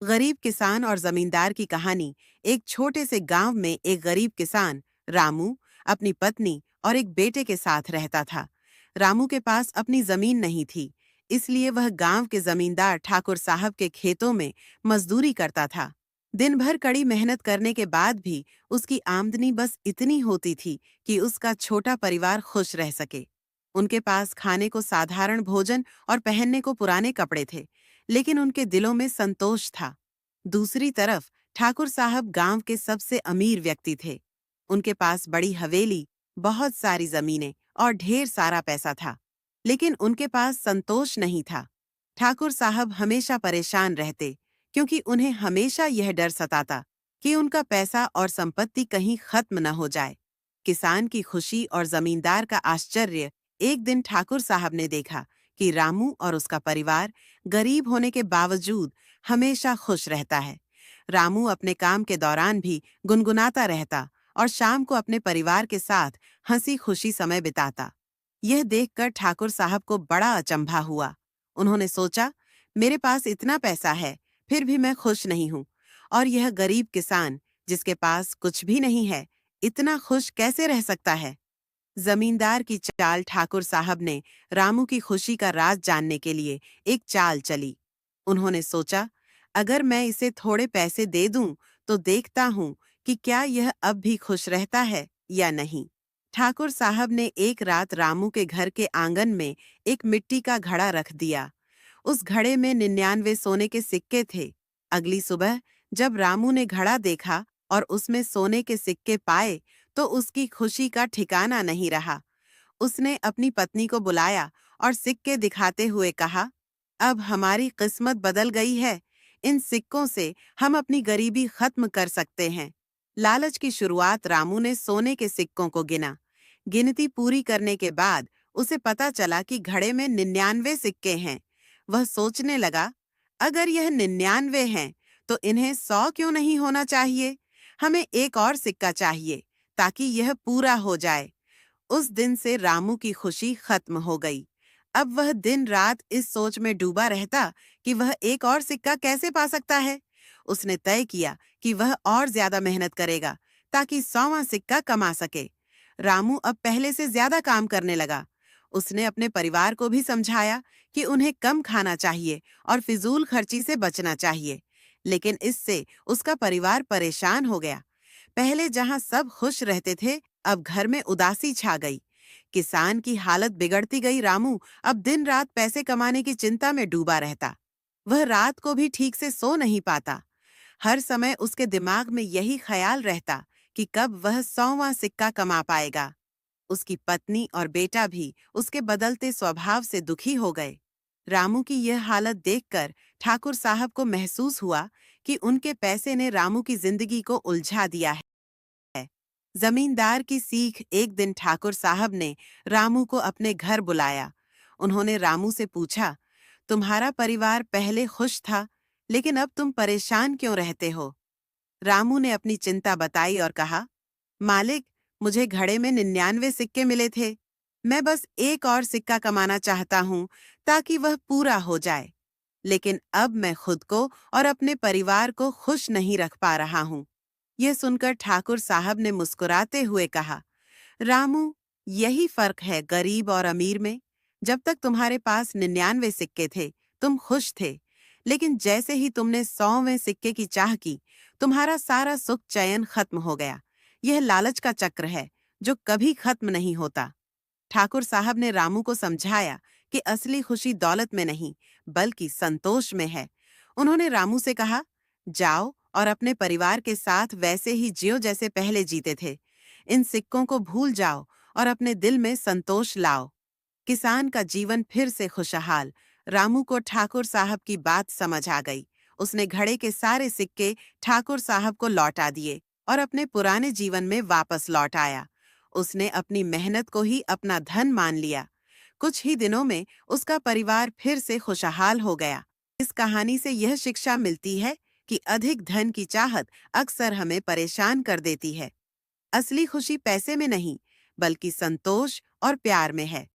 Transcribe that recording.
गरीब किसान और जमींदार की कहानी। एक छोटे से गांव में एक गरीब किसान रामू अपनी पत्नी और एक बेटे के साथ रहता था। रामू के पास अपनी जमीन नहीं थी, इसलिए वह गांव के जमींदार ठाकुर साहब के खेतों में मजदूरी करता था। दिन भर कड़ी मेहनत करने के बाद भी उसकी आमदनी बस इतनी होती थी कि उसका छोटा परिवार खुश रह सके। उनके पास खाने को साधारण भोजन और पहनने को पुराने कपड़े थे, लेकिन उनके दिलों में संतोष था। दूसरी तरफ ठाकुर साहब गांव के सबसे अमीर व्यक्ति थे। उनके पास बड़ी हवेली, बहुत सारी जमीनें और ढेर सारा पैसा था, लेकिन उनके पास संतोष नहीं था। ठाकुर साहब हमेशा परेशान रहते, क्योंकि उन्हें हमेशा यह डर सताता कि उनका पैसा और संपत्ति कहीं खत्म न हो जाए। किसान की खुशी और जमींदार का आश्चर्य। एक दिन ठाकुर साहब ने देखा कि रामू और उसका परिवार गरीब होने के बावजूद हमेशा खुश रहता है। रामू अपने काम के दौरान भी गुनगुनाता रहता और शाम को अपने परिवार के साथ हंसी खुशी समय बिताता। यह देखकर ठाकुर साहब को बड़ा अचंभा हुआ। उन्होंने सोचा, मेरे पास इतना पैसा है, फिर भी मैं खुश नहीं हूँ, और यह गरीब किसान जिसके पास कुछ भी नहीं है, इतना खुश कैसे रह सकता है। जमींदार की चाल। ठाकुर साहब ने रामू की खुशी का राज जानने के लिए एक चाल चली। उन्होंने सोचा, अगर मैं इसे थोड़े पैसे दे दूं तो देखता हूं कि क्या यह अब भी खुश रहता है या नहीं। ठाकुर साहब ने एक रात रामू के घर के आंगन में एक मिट्टी का घड़ा रख दिया। उस घड़े में 99 सोने के सिक्के थे। अगली सुबह जब रामू ने घड़ा देखा और उसमें सोने के सिक्के पाए, तो उसकी खुशी का ठिकाना नहीं रहा। उसने अपनी पत्नी को बुलाया और सिक्के दिखाते हुए कहा, अब हमारी किस्मत बदल गई है। इन सिक्कों से हम अपनी गरीबी खत्म कर सकते हैं। लालच की शुरुआत। रामू ने सोने के सिक्कों को गिना। गिनती पूरी करने के बाद उसे पता चला कि घड़े में 99 सिक्के हैं। वह सोचने लगा, अगर यह 99 हैं, तो इन्हें 100 क्यों नहीं होना चाहिए? हमें एक और सिक्का चाहिए ताकि यह पूरा हो जाए। उस दिन से रामू की खुशी खत्म हो गई। अब वह दिन रात इस सोच में डूबा रहता कि वह एक और सिक्का कैसे पा सकता है। उसने तय किया कि वह और ज्यादा मेहनत करेगा ताकि 100वां सिक्का कमा सके। रामू अब पहले से ज्यादा काम करने लगा। उसने अपने परिवार को भी समझाया कि उन्हें कम खाना चाहिए और फिजूल खर्ची से बचना चाहिए, लेकिन इससे उसका परिवार परेशान हो गया। पहले जहां सब खुश रहते थे, अब घर में उदासी छा गई। किसान की हालत बिगड़ती गई। रामू अब दिन रात पैसे कमाने की चिंता में डूबा रहता। वह रात को भी ठीक से सो नहीं पाता। हर समय उसके दिमाग में यही ख्याल रहता कि कब वह 100वां सिक्का कमा पाएगा। उसकी पत्नी और बेटा भी उसके बदलते स्वभाव से दुखी हो गए। रामू की यह हालत देखकर ठाकुर साहब को महसूस हुआ कि उनके पैसे ने रामू की जिंदगी को उलझा दिया है। जमींदार की सीख। एक दिन ठाकुर साहब ने रामू को अपने घर बुलाया। उन्होंने रामू से पूछा, तुम्हारा परिवार पहले खुश था, लेकिन अब तुम परेशान क्यों रहते हो? रामू ने अपनी चिंता बताई और कहा, मालिक, मुझे घड़े में 99 सिक्के मिले थे। मैं बस एक और सिक्का कमाना चाहता हूँ ताकि वह पूरा हो जाए। लेकिन अब मैं खुद को और अपने परिवार को खुश नहीं रख पा रहा हूँ। यह सुनकर ठाकुर साहब ने मुस्कुराते हुए कहा, रामू, यही फर्क है गरीब और अमीर में। जब तक तुम्हारे पास 99 सिक्के थे, तुम खुश थे, लेकिन जैसे ही तुमने 100वें सिक्के की चाह की, तुम्हारा सारा सुख चैन खत्म हो गया। यह लालच का चक्र है जो कभी खत्म नहीं होता। ठाकुर साहब ने रामू को समझाया कि असली खुशी दौलत में नहीं, बल्कि संतोष में है। उन्होंने रामू से कहा, जाओ और अपने परिवार के साथ वैसे ही जियो जैसे पहले जीते थे। इन सिक्कों को भूल जाओ और अपने दिल में संतोष लाओ। किसान का जीवन फिर से खुशहाल। रामू को ठाकुर साहब की बात समझ आ गई। उसने घड़े के सारे सिक्के ठाकुर साहब को लौटा दिए और अपने पुराने जीवन में वापस लौट आया। उसने अपनी मेहनत को ही अपना धन मान लिया। कुछ ही दिनों में उसका परिवार फिर से खुशहाल हो गया। इस कहानी से यह शिक्षा मिलती है कि अधिक धन की चाहत अक्सर हमें परेशान कर देती है। असली खुशी पैसे में नहीं, बल्कि संतोष और प्यार में है।